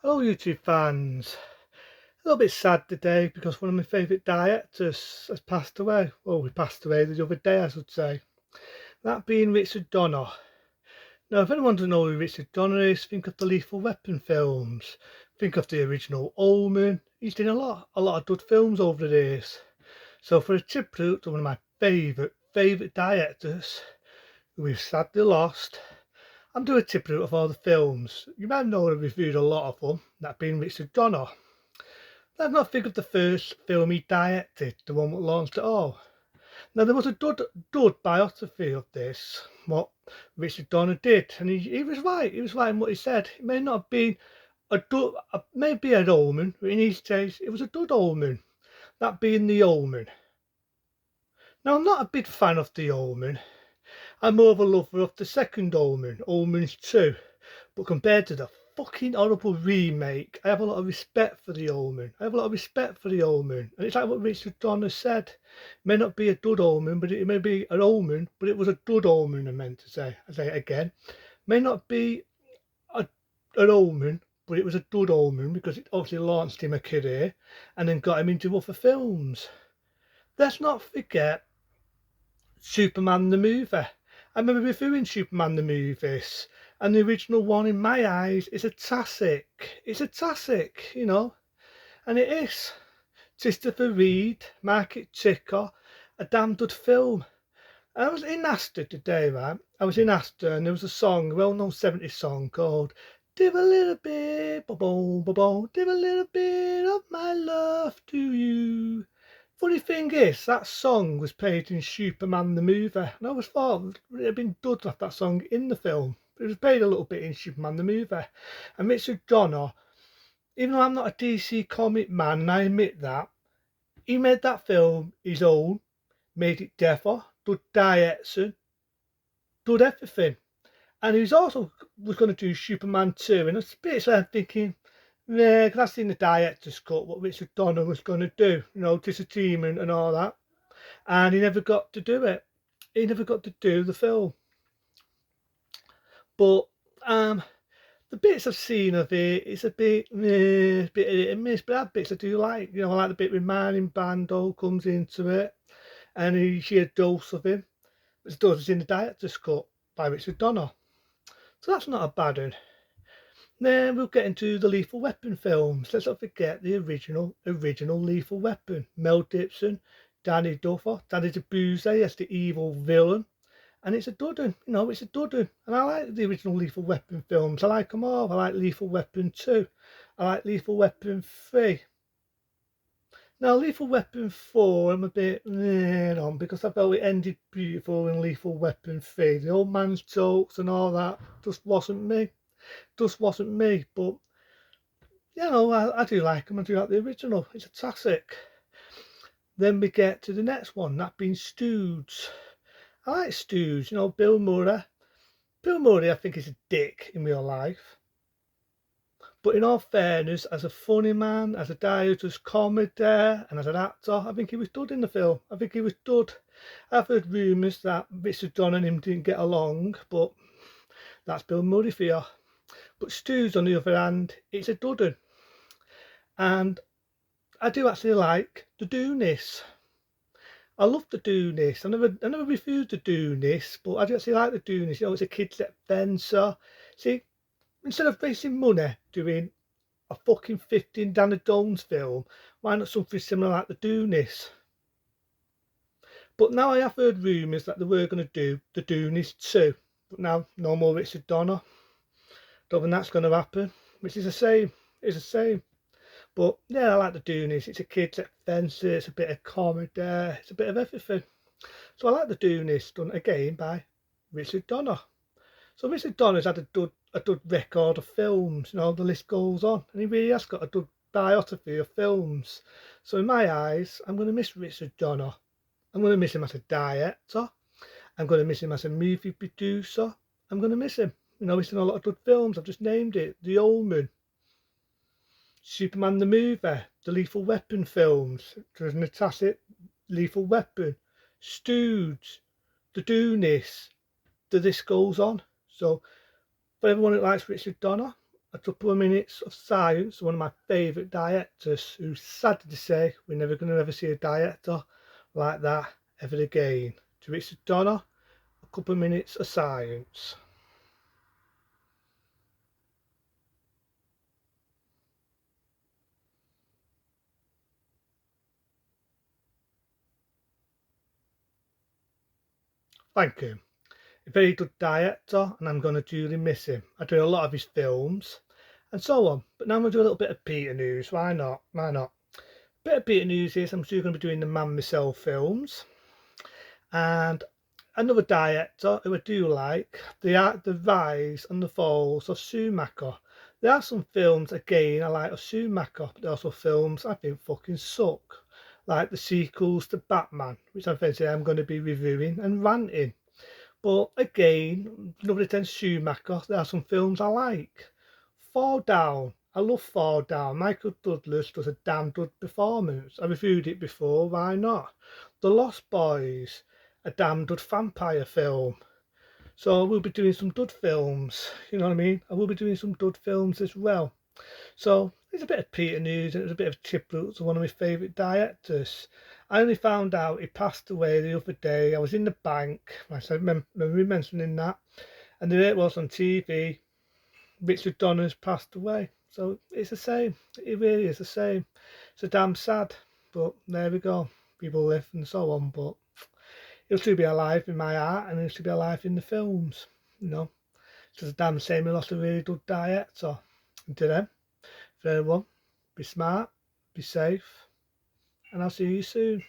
Hello YouTube fans. A little bit sad today because one of my favourite directors has passed away. Well, he passed away the other day, I should say. That being Richard Donner. Now, if anyone doesn't know who Richard Donner is, think of the Lethal Weapon films. Think of the original Omen. He's done a lot of good films over the years. So for a tribute to one of my favourite directors, who we've sadly lost, I'm doing a tribute of all the films. You might know I've reviewed a lot of them, that being Richard Donner. Let's not think of the first film he directed, the one that launched it all. Now, there was a good biography of this, what Richard Donner did, and he was right. He was right in what he said. It may not have been maybe an omen, but in his case, it was a good omen, that being The Omen. Now, I'm not a big fan of The Omen. I'm more of a lover of the second Omen, Omens 2. But compared to the fucking horrible remake, I have a lot of respect for The Omen. I have a lot of respect for The Omen. And it's like what Richard Donner said. It may not be a good omen, but it may be an omen, but it was a good omen, I meant to say. I say it again. May not be an omen, but it was a good omen because it obviously launched him a career and then got him into other films. Let's not forget Superman the movie. I remember reviewing Superman the movies, and the original one in my eyes is a classic. It's a classic, and it is. Christopher Reid, Market Ticker, a damn good film. I was in Astor today, right? I was in Astor, and there was a song, a well-known 70s song called "Give a little bit, bo bo, give a little bit of my love to you." Funny thing is, that song was played in Superman the movie, and I always thought it had been good to have that song in the film. It was played a little bit in Superman the movie. And Richard Donner, even though I'm not a DC comic man, and I admit that, he made that film his own, made it differ, did direction, did everything. And he was going to do Superman 2, and a bit so I'm thinking, yeah, because I've seen the director's cut, what Richard Donner was going to do, disagreement and all that. And he never got to do it. He never got to do the film. But the bits I've seen of it, it's a bit hit and miss. But that bits I do like. I like the bit with Marlon Brando comes into it, and you see a dose of him. It's dose in the director's cut by Richard Donner. So that's not a bad one. Then we'll get into the Lethal Weapon films. Let's not forget the original Lethal Weapon. Mel Gibson, Danny Duffer, Danny DeBuse as the evil villain. And it's a good one, it's a good one. And I like the original Lethal Weapon films. I like them all. I like Lethal Weapon 2. I like Lethal Weapon 3. Now, Lethal Weapon 4, I'm a bit on because I felt it ended beautiful in Lethal Weapon 3. The old man's jokes and all that just wasn't me. But I do like them. I do like the original. It's a classic. Then we get to the next one, that being Stooge. I like Stooge, Bill Murray. Bill Murray, I think, is a dick in real life. But in all fairness, as a funny man, as a guy who does comedy, and as an actor, I think he was good in the film. I think he was good. I've heard rumours that Richard Donner and him didn't get along, but that's Bill Murray for you. But Stooge, on the other hand, it's a good one. And I do actually like the Doonies. I love the Doonies. I never refused the Doonies, but I do actually like the Doonies. It's a kids adventure. See, instead of wasting money doing a fucking 15 Indiana Jones film, why not something similar like the Doonies? But now I have heard rumours that they were going to do the Doonies 2. But now, no more Richard Donner. Don't think that's going to happen, which is a shame. It's a shame. But yeah, I like the Doonies. It's a kids' adventure, it's a bit of comedy, it's a bit of everything. So I like the Doonies, done again by Richard Donner. So Richard Donner's had a good record of films, the list goes on. And he really has got a good biography of films. So in my eyes, I'm going to miss Richard Donner. I'm going to miss him as a director. I'm going to miss him as a movie producer. I'm going to miss him. He's done a lot of good films. I've just named it. The Omen, Superman the movie, the Lethal Weapon films, there's Natasha, Lethal Weapon, Stooge, the Doonies, the list goes on. So for everyone that likes Richard Donner, a couple of minutes of silence. One of my favourite directors, who's sad to say we're never going to ever see a director like that ever again. To Richard Donner, a couple of minutes of silence. Thank you. A very good director, and I'm going to duly miss him. I do a lot of his films and so on. But now I'm going to do a little bit of Peter news. Why not? Why not? Bit of Peter news is I'm still going to be doing the Man Myself films. And another director who I do like, the rise and the falls of Schumacher. There are some films again I like of Schumacher, but there are also films I think fucking suck, like the sequels to Batman, which I'm going to be reviewing and ranting. But again, nobody attends Schumacher. There are some films I like. Fall Down. I love Fall Down. Michael Douglas does a damn good performance. I reviewed it before, why not? The Lost Boys, a damn good vampire film. So I will be doing some dud films, you know what I mean? I will be doing some dud films as well. So it's a bit of Peter news and it's a bit of tribute to one of my favourite directors. I only found out he passed away the other day. I was in the bank, I remember mentioning that, and there it was on TV. Richard Donner's passed away. So it's the same. It really is the same. It's a damn sad, but there we go. People live and so on, but he'll still be alive in my heart and he'll still be alive in the films. You know, it's just a damn shame he lost a really good director. And to them, for everyone, be smart, be safe, and I'll see you soon.